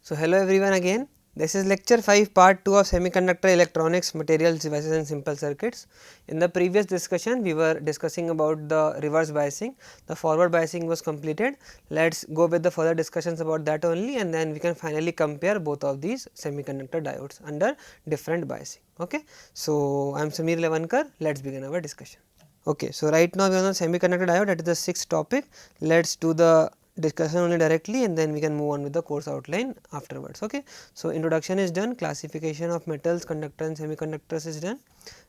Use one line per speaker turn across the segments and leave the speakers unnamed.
So, hello everyone again. This is lecture 5 part 2 of Semiconductor Electronics Materials Devices and Simple Circuits. In the previous discussion we were discussing about the reverse biasing, the forward biasing was completed. Let us go with the further discussions about that only, and then we can finally compare both of these semiconductor diodes under different biasing. Okay. So, I am Samir Levankar, let us begin our discussion. Okay. So, right now we are on semiconductor diode, that is the sixth topic. Let us do the discussion only directly and then we can move on with the course outline afterwards. Okay. So, introduction is done, classification of metals, conductor and semiconductors is done,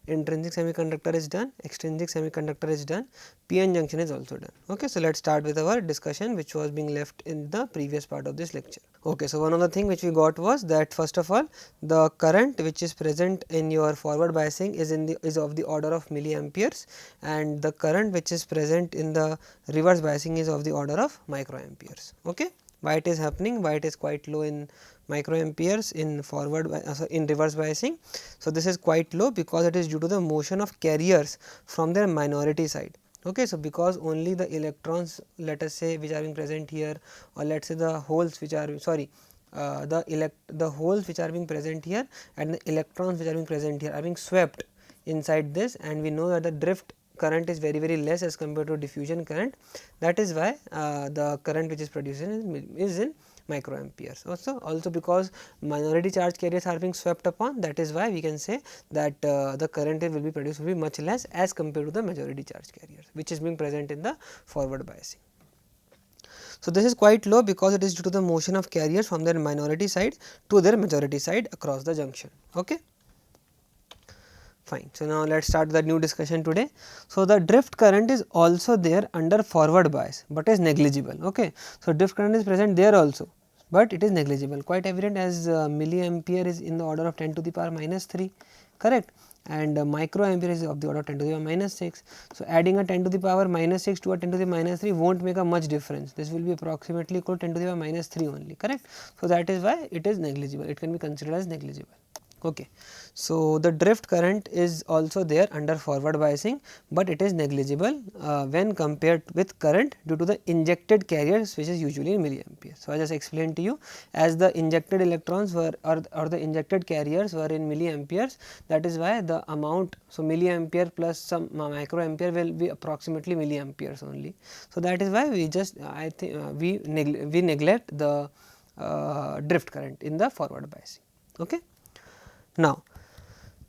intrinsic semiconductor is done, extrinsic semiconductor is done, PN junction is also done. Okay. So, let us start with our discussion which was being left in the previous part of this lecture. Okay. So, one of the thing which we got was that first of all the current which is present in your forward biasing is of the order of milliamperes, and the current which is present in the reverse biasing is of the order of microamperes. Okay. Why it is happening? Why it is quite low in microamperes in in reverse biasing? So, this is quite low because it is due to the motion of carriers from their minority side. Okay. So, because only the electrons, let us say, which are being present here, or let us say the holes which are the holes which are being present here and the electrons which are being present here are being swept inside this, and we know that the drift current is very less as compared to diffusion current. That is why the current which is produced is in microamperes. Also because minority charge carriers are being swept upon, that is why we can say that the current will be produced will be much less as compared to the majority charge carriers which is being present in the forward biasing. So, this is quite low because it is due to the motion of carriers from their minority side to their majority side across the junction. Okay. Fine. So, now let us start the new discussion today. So, the drift current is also there under forward bias, but is negligible. Okay. So, drift current is present there also, but it is negligible, quite evident, as milliampere is in the order of 10 to the power minus 3, correct, and microampere is of the order of 10 to the power minus 6. So, adding a 10 to the power minus 6 to a 10 to the minus 3 will not make a much difference. This will be approximately equal to 10 to the power minus 3 only, correct. So, that is why it is negligible, it can be considered as negligible. Okay. So, the drift current is also there under forward biasing, but it is negligible when compared with current due to the injected carriers which is usually in milliampere. So, I just explained to you, as the injected electrons were or the injected carriers were in milliamperes, that is why the amount, so milliampere plus some microampere will be approximately milliamperes only. So, that is why we just we neglect the drift current in the forward biasing. Okay. Now,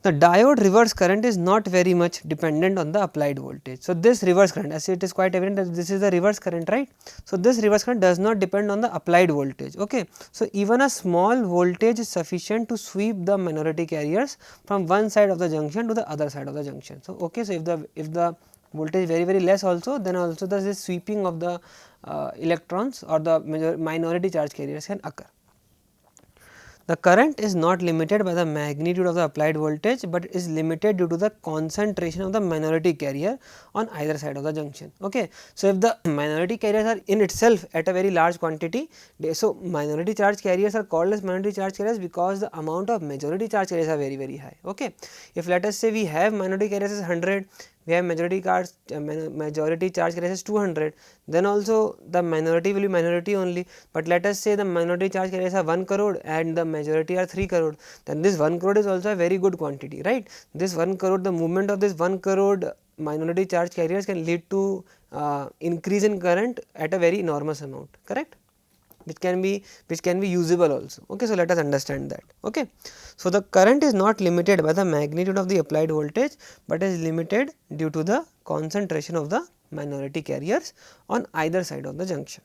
the diode reverse current is not very much dependent on the applied voltage. So, this reverse current, as it is quite evident that this is the reverse current, right. So, this reverse current does not depend on the applied voltage. Okay. So, even a small voltage is sufficient to sweep the minority carriers from one side of the junction to the other side of the junction. So, okay, so if the voltage is very less also, then also the sweeping of the electrons or the minority charge carriers can occur. The current is not limited by the magnitude of the applied voltage, but is limited due to the concentration of the minority carrier on either side of the junction. Okay. So, if the minority carriers are in itself at a very large quantity, so minority charge carriers are called as minority charge carriers because the amount of majority charge carriers are very high. Okay. If let us say we have minority carriers as 100, we have majority charge carriers as 200, then also the minority will be minority only. But let us say the minority charge carriers are 1 crore and the majority are 3 crore, then this 1 crore is also a very good quantity, right. This 1 crore, the movement of this 1 crore minority charge carriers can lead to increase in current at a very enormous amount, correct, which can be usable also. Okay. So, let us understand that. Okay. So, the current is not limited by the magnitude of the applied voltage, but is limited due to the concentration of the minority carriers on either side of the junction.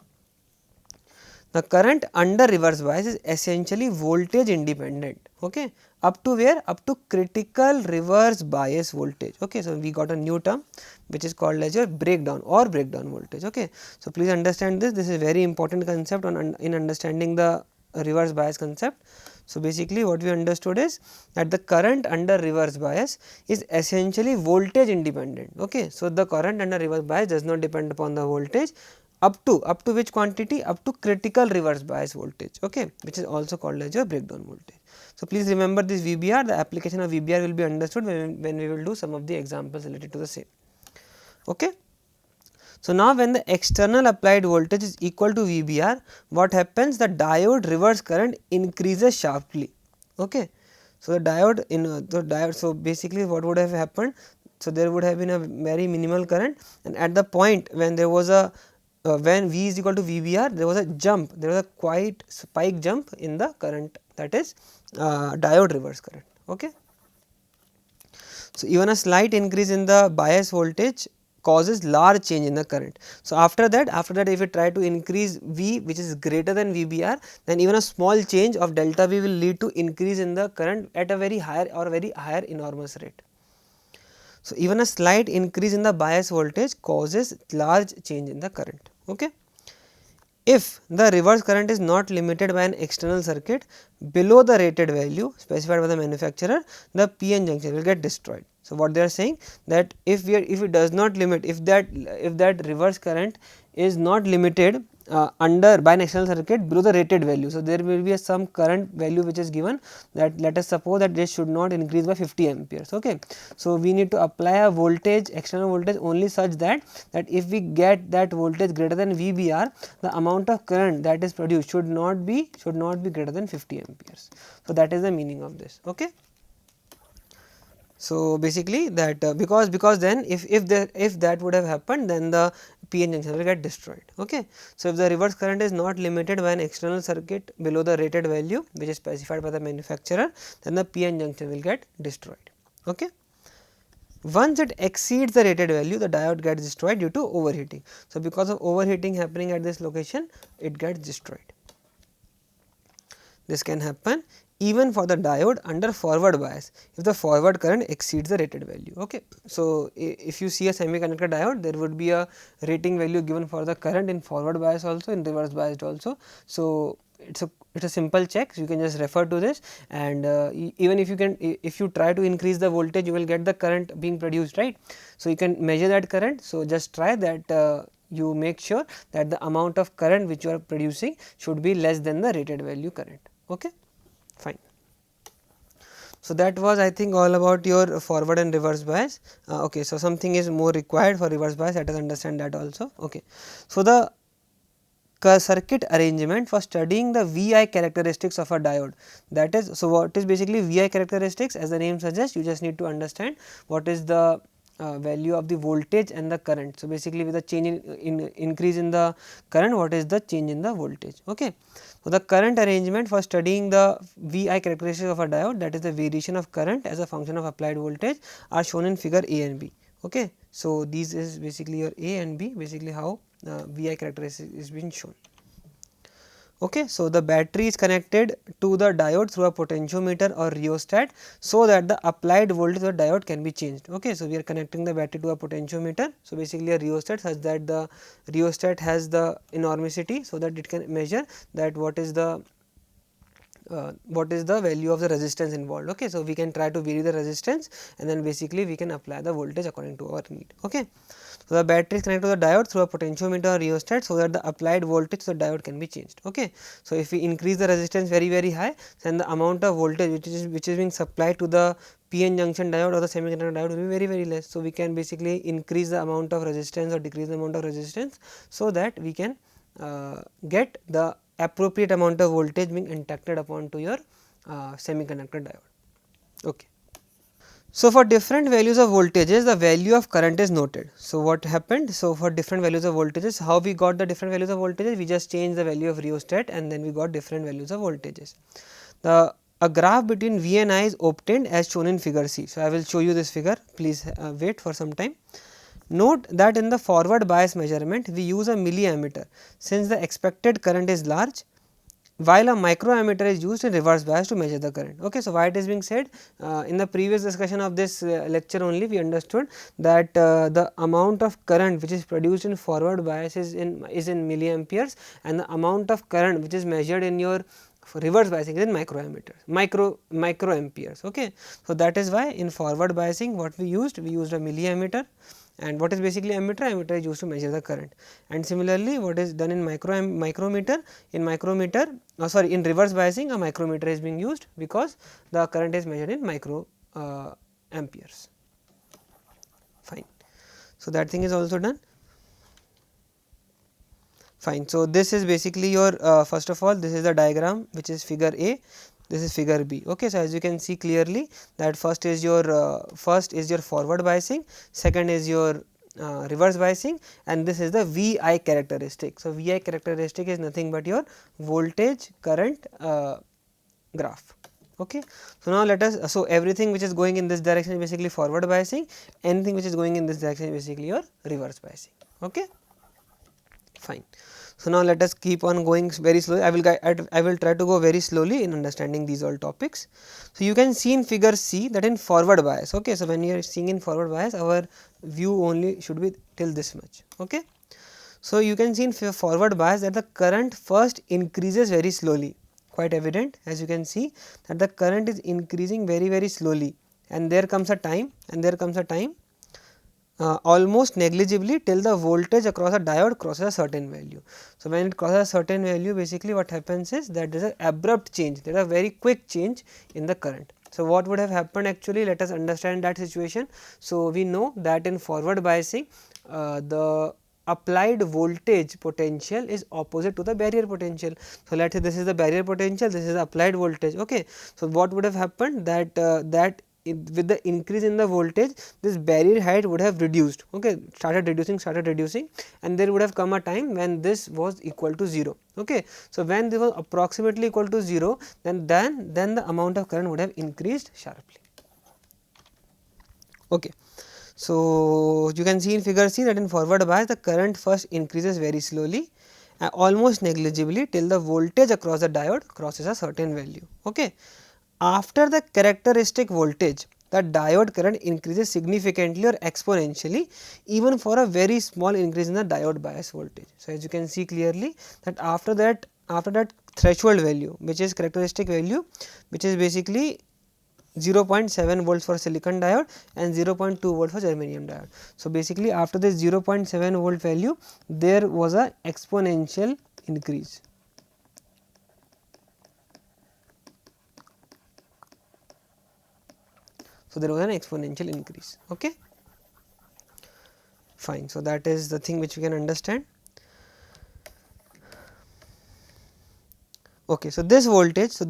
The current under reverse bias is essentially voltage independent. Okay. Up to where? Up to critical reverse bias voltage. Okay. So, we got a new term which is called as your breakdown voltage. Okay. So, please understand this. This is a very important concept in understanding the reverse bias concept. So, basically what we understood is that the current under reverse bias is essentially voltage independent. Okay. So, the current under reverse bias does not depend upon the voltage up to which quantity? Up to critical reverse bias voltage, okay, which is also called as your breakdown voltage. So, please remember this VBR, the application of VBR will be understood when we will do some of the examples related to the same. Okay. So, now when the external applied voltage is equal to VBR, what happens? The diode reverse current increases sharply. Okay. So, the diode so basically what would have happened? So, there would have been a very minimal current, and at the point when there was a when V is equal to VBR, there was a jump, there was a quite spike jump in the current, that is diode reverse current. Okay. So, even a slight increase in the bias voltage causes large change in the current. So, after that if you try to increase V which is greater than VBR, then even a small change of delta V will lead to increase in the current at a very higher enormous rate. So, even a slight increase in the bias voltage causes large change in the current. Okay. If the reverse current is not limited by an external circuit below the rated value specified by the manufacturer, the PN junction will get destroyed. So, what they are saying that if it does not limit, if that reverse current is not limited under by an external circuit below the rated value. So, there will be some current value which is given, that let us suppose that this should not increase by 50 amperes. Okay. So, we need to apply a voltage, external voltage only such that if we get that voltage greater than VBR, the amount of current that is produced should not be greater than 50 amperes. So, that is the meaning of this. Okay. So, basically that because then if that would have happened, then the PN junction will get destroyed. Okay. So, if the reverse current is not limited by an external circuit below the rated value which is specified by the manufacturer, then the PN junction will get destroyed. Okay. Once it exceeds the rated value, the diode gets destroyed due to overheating. So, because of overheating happening at this location, it gets destroyed. This can happen even for the diode under forward bias if the forward current exceeds the rated value. Okay. So, if you see a semiconductor diode, there would be a rating value given for the current in forward bias also, in reverse biased also. So, it is a simple check, so you can just refer to this, and even if you try to increase the voltage, you will get the current being produced, right. So, you can measure that current. So, just try that you make sure that the amount of current which you are producing should be less than the rated value current. Okay. Fine. So, that was I think all about your forward and reverse bias. Okay. So, something is more required for reverse bias, let us understand that also. Okay. So, the circuit arrangement for studying the VI characteristics of a diode, that is, so what is basically VI characteristics? As the name suggests, you just need to understand what is the value of the voltage and the current. So, basically with the change in increase in the current, what is the change in the voltage. Okay. So, the current arrangement for studying the VI characteristics of a diode, that is the variation of current as a function of applied voltage, are shown in figure A and B. Okay. So, these is basically your A and B, basically how VI characteristic is being shown. Okay. So, the battery is connected to the diode through a potentiometer or rheostat, so that the applied voltage of the diode can be changed. Okay. So, we are connecting the battery to a potentiometer. So, basically a rheostat such that the rheostat has the enormicity, so that it can measure that what is the value of the resistance involved. Okay. So, we can try to vary the resistance, and then basically we can apply the voltage according to our need. Okay. So, the battery is connected to the diode through a potentiometer or rheostat, so that the applied voltage of the diode can be changed. Okay. So, if we increase the resistance very high, then the amount of voltage which is being supplied to the PN junction diode or the semiconductor diode will be very less. So, we can basically increase the amount of resistance or decrease the amount of resistance, so that we can get the appropriate amount of voltage being inducted upon to your semiconductor diode. Okay. So, for different values of voltages, the value of current is noted. So, what happened? So, for different values of voltages, how we got the different values of voltages? We just changed the value of rheostat, and then we got different values of voltages. A graph between V and I is obtained as shown in figure C. So, I will show you this figure, please wait for some time. Note that in the forward bias measurement, we use a milliammeter, since the expected current is large, while a microammeter is used in reverse bias to measure the current. Okay. So, why it is being said? In the previous discussion of this lecture only, we understood that the amount of current which is produced in forward bias is in milliamperes, and the amount of current which is measured in your reverse biasing is in microamperes. Okay. So, that is why in forward biasing what we used a milliammeter. And what is basically ammeter? Ammeter is used to measure the current. And similarly, what is done in micrometer? In reverse biasing, a micrometer is being used, because the current is measured in amperes. Fine. So, that thing is also done. Fine. So, this is basically your first of all this is the diagram which is figure A, this is figure B. Okay. So, as you can see clearly that first is your forward biasing, second is your reverse biasing, and this is the VI characteristic. So, VI characteristic is nothing but your voltage current graph. Okay. So, now let us everything which is going in this direction is basically forward biasing, anything which is going in this direction is basically your reverse biasing. Okay. Fine. So, now let us keep on going very slowly. I will try to go very slowly in understanding these all topics. So, you can see in figure C that in forward bias. Okay. So, when you are seeing in forward bias, our view only should be till this much. Okay. So, you can see in forward bias that the current first increases very slowly, quite evident, as you can see that the current is increasing very slowly, and there comes a time almost negligibly till the voltage across a diode crosses a certain value. So, when it crosses a certain value, basically what happens is that there is an abrupt change, there is a very quick change in the current. So, what would have happened actually, let us understand that situation. So, we know that in forward biasing the applied voltage potential is opposite to the barrier potential. So, let us say this is the barrier potential, this is the applied voltage. Okay. So, what would have happened that with the increase in the voltage, this barrier height would have reduced, okay, started reducing, and there would have come a time when this was equal to 0. Okay. So, when this was approximately equal to 0, then the amount of current would have increased sharply. Okay. So, you can see in figure C that in forward bias the current first increases very slowly, almost negligibly till the voltage across the diode crosses a certain value. Okay. After the characteristic voltage, the diode current increases significantly or exponentially even for a very small increase in the diode bias voltage. So, as you can see clearly that after that threshold value, which is characteristic value, which is basically 0.7 volts for silicon diode and 0.2 volt for germanium diode. So, basically after this 0.7 volt value, there was a exponential increase. So, there was an exponential increase. Okay. Fine. So, that is the thing which we can understand. Okay. So, this voltage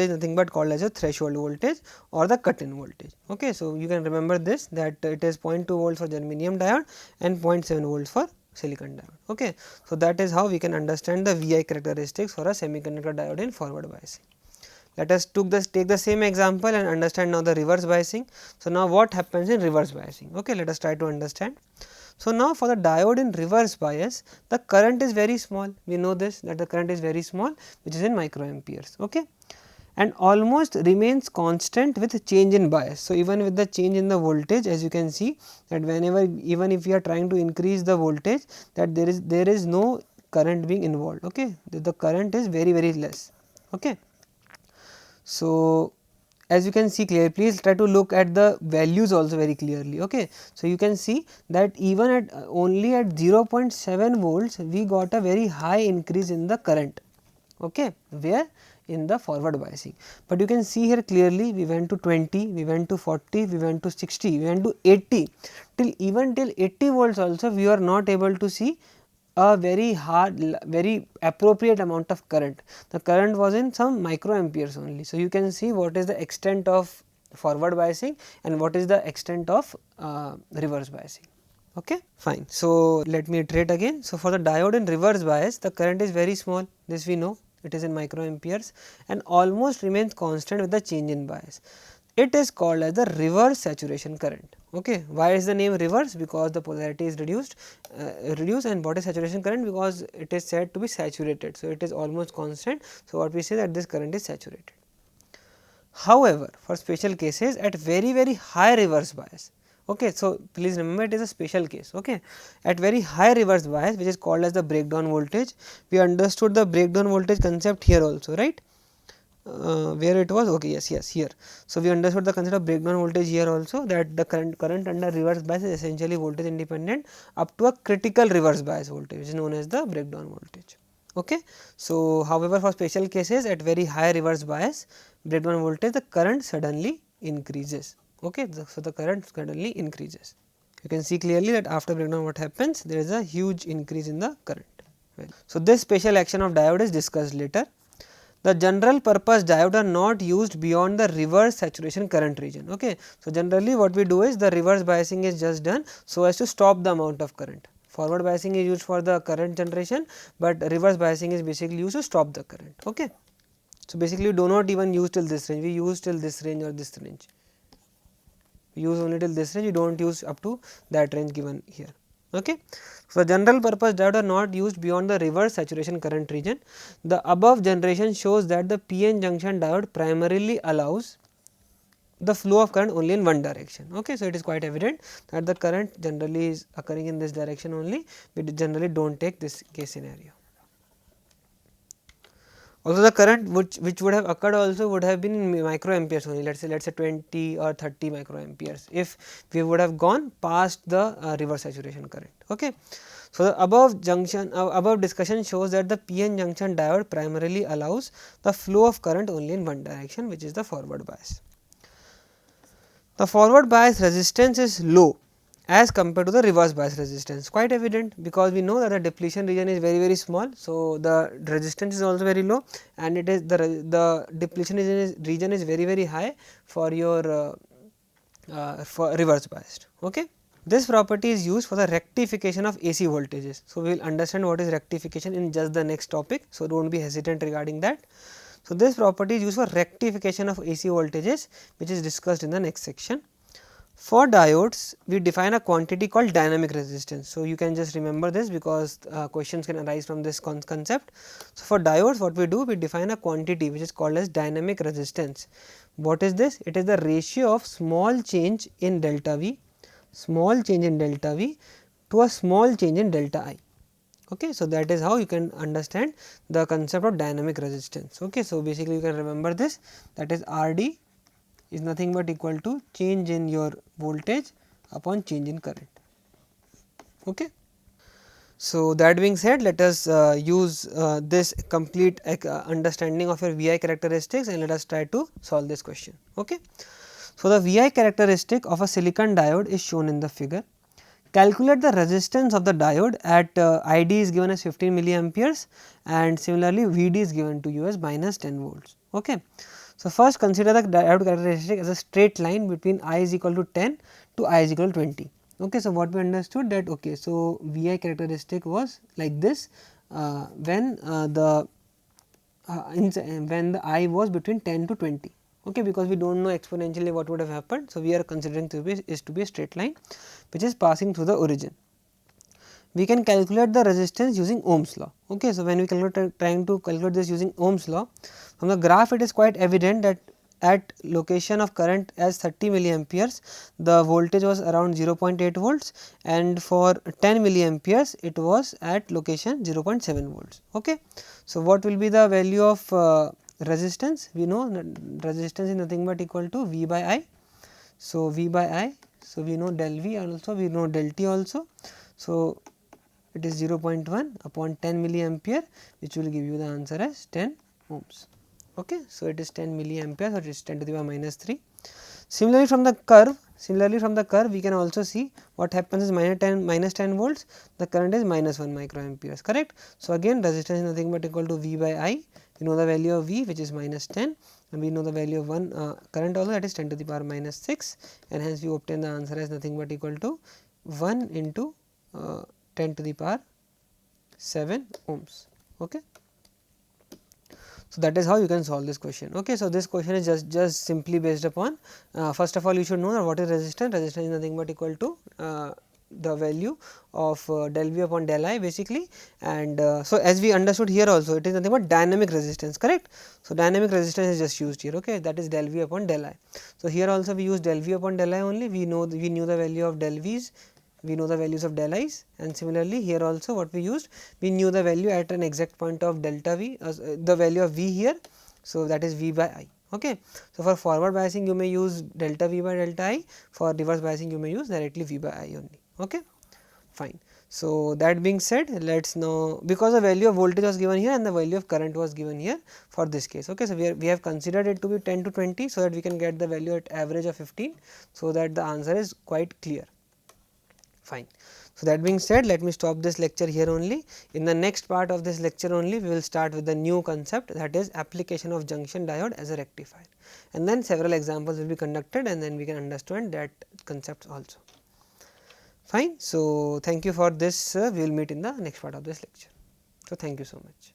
nothing but called as a threshold voltage or the cut-in voltage. Okay. So, you can remember this, that it is 0.2 volts for germanium diode and 0.7 volts for silicon diode. Okay. So, that is how we can understand the VI characteristics for a semiconductor diode in forward biasing. Let us take the same example and understand now the reverse biasing. So, now what happens in reverse biasing? Okay, let us try to understand. So, now for the diode in reverse bias, the current is very small. We know this, that the current is very small, which is in microamperes. Okay, and almost remains constant with change in bias. So, even with the change in the voltage, as you can see that whenever, even if we are trying to increase the voltage, that there is no current being involved. Okay, the current is very less. Okay. So, as you can see clearly, please try to look at the values also very clearly. Okay. So, you can see that even at only at 0.7 volts, we got a very high increase in the current. Okay. Where? In the forward biasing. But you can see here clearly, we went to 20, we went to 40, we went to 60, we went to 80, till 80 volts also we are not able to see a very appropriate amount of current. The current was in some microamperes only. So, you can see what is the extent of forward biasing and what is the extent of reverse biasing. Okay, fine. So, let me iterate again. So, for the diode in reverse bias, the current is very small, this we know, it is in microamperes and almost remains constant with the change in bias. It is called as the reverse saturation current. Okay. Why is the name reverse? Because the polarity is reduced and what is saturation current? Because it is said to be saturated. So, it is almost constant. So, what we say that this current is saturated. However, for special cases at very high reverse bias. Okay. So, please remember it is a special case. Okay. At very high reverse bias, which is called as the breakdown voltage, we understood the breakdown voltage concept here also, right? Where it was, okay, yes here. So, we understood the concept of breakdown voltage here also, that the current under reverse bias is essentially voltage independent up to a critical reverse bias voltage, which is known as the breakdown voltage. Okay. So, however, for special cases at very high reverse bias breakdown voltage, the current suddenly increases. Okay. So, the current suddenly increases. You can see clearly that after breakdown what happens, there is a huge increase in the current. So, this special action of diode is discussed later. The general purpose diode are not used beyond the reverse saturation current region. Okay. So, generally what we do is the reverse biasing is just done so as to stop the amount of current. Forward biasing is used for the current generation, but reverse biasing is basically used to stop the current. Okay. So, basically we do not even use till this range, we use till this range or this range. We use only till this range, we do not use up to that range given here. Okay. So, general purpose diode are not used beyond the reverse saturation current region. The above generation shows that the PN junction diode primarily allows the flow of current only in one direction. Okay. So, it is quite evident that the current generally is occurring in this direction only, we generally do not take this case scenario. Also the current which would have occurred also would have been in microamperes only, let us say 20 or 30 microamperes if we would have gone past the reverse saturation current. Okay. So, the above discussion shows that the PN junction diode primarily allows the flow of current only in one direction, which is the forward bias. The forward bias resistance is low as compared to the reverse bias resistance, quite evident because we know that the depletion region is very small. So, the resistance is also very low and it is the depletion region is very high for your for reverse biased. Okay. This property is used for the rectification of AC voltages. So, we will understand what is rectification in just the next topic. So, do not be hesitant regarding that. So, this property is used for rectification of AC voltages, which is discussed in the next section. For diodes, we define a quantity called dynamic resistance. So, you can just remember this because questions can arise from this concept. So, for diodes what we do, we define a quantity which is called as dynamic resistance. What is this? It is the ratio of small change in delta V to a small change in delta I. Okay. So, that is how you can understand the concept of dynamic resistance. Okay. So, basically you can remember this, that is RD is nothing but equal to change in your voltage upon change in current. Okay. So, that being said, let us use this complete understanding of your VI characteristics and let us try to solve this question. Okay. So, the VI characteristic of a silicon diode is shown in the figure. Calculate the resistance of the diode at ID is given as 15 milliamperes and similarly VD is given to you as minus 10 volts. Okay. So, first consider the diode characteristic as a straight line between I is equal to 10 to I is equal to 20. Okay. So, what we understood that okay, so VI characteristic was like this when the I was between 10 to 20. Okay, because we do not know exponentially what would have happened. So, we are considering to be a straight line which is passing through the origin. We can calculate the resistance using Ohm's law. Okay, so, when we trying to calculate this using Ohm's law, from the graph it is quite evident that at location of current as 30 milliamperes, the voltage was around 0.8 volts and for 10 milliamperes it was at location 0.7 volts. Okay. So, what will be the value of resistance? We know resistance is nothing but equal to V by I. So, V by I, so we know del V and also we know del T also. So, it is 0.1 upon 10 milliampere which will give you the answer as 10 ohms. Okay. So, it is 10 milliampere, so it is 10 to the power minus 3. Similarly, from the curve we can also see what happens is minus 10 volts, the current is minus 1 microamperes, correct. So, again resistance is nothing but equal to V by I, we know the value of V which is minus 10 and we know the value of one current also, that is 10 to the power minus 6 and hence we obtain the answer as nothing but equal to 1 into 10 to the power 7 ohms. Okay. So, that is how you can solve this question. Okay. So, this question is just simply based upon first of all you should know that what is resistance. Resistance is nothing but equal to the value of del V upon del I basically, and so as we understood here also it is nothing but dynamic resistance, correct. So, dynamic resistance is just used here, okay, that is del V upon del I. So, here also we use del V upon del I only, we knew the value of del V's, we know the values of del I's, and similarly here also what we used, we knew the value at an exact point of delta V, the value of V here. So, that is V by I. Okay. So, for forward biasing you may use delta V by delta I, for reverse biasing you may use directly V by I only. Okay. Fine. So, that being said, let us now, because the value of voltage was given here and the value of current was given here for this case. Okay. So, we have considered it to be 10 to 20, so that we can get the value at average of 15, so that the answer is quite clear. Fine. So, that being said, let me stop this lecture here only. In the next part of this lecture only, we will start with the new concept, that is application of junction diode as a rectifier, and then several examples will be conducted, and then we can understand that concepts also. Fine. So, thank you for this. We will meet in the next part of this lecture. So, thank you so much.